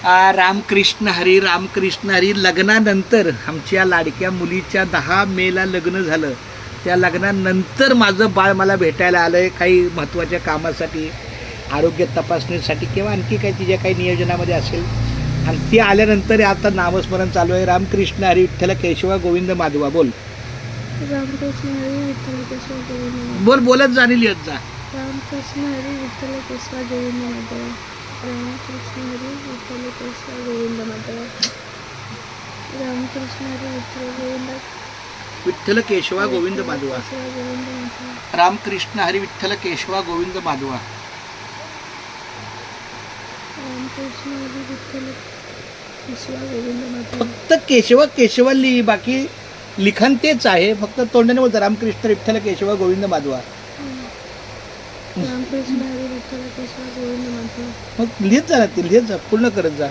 रामकृष्ण हरी लग्नानंतर आमच्या लाडक्या मुलीच्या 10 मेला लग्न झालं. त्या लग्नानंतर माझं बाळ मला भेटायला आलं आहे काही महत्त्वाच्या कामासाठी, आरोग्य तपासणीसाठी किंवा आणखी काही तिच्या काही नियोजनामध्ये असेल. आणि ती आल्यानंतर आता नामस्मरण चालू आहे. रामकृष्ण हरी विठ्ठल केशवा गोविंद माधवा. बोल रामकृष्ण हरी विठ्ठल केशव गोविंद बोल बोलत जाणील येत जा. रामकृष्ण हरी विठ्ठल केशव गोविंद माधव. रामकृष्ण हरी विठ्ठल केशव गोविंद माधव. रामकृष्ण हरी विठ्ठल केशवा गोविंद माधवा. गोविंद माधव. रामकृष्ण हरी विठ्ठल केशवा गोविंद माधवा. रामकृष्ण हरी विठ्ठल केशव गोविंद माधव. फक्त केशवा लिही, बाकी लिखाण तेच आहे, फक्त तोंडाने बोलतं रामकृष्ण विठ्ठल केशवा गोविंद माधवा. रामकृष्ण हरी विठ्ठल केशव गोविंद माधव. मग लिहित जा ना, ते लिहित जा, पूर्ण करत जा.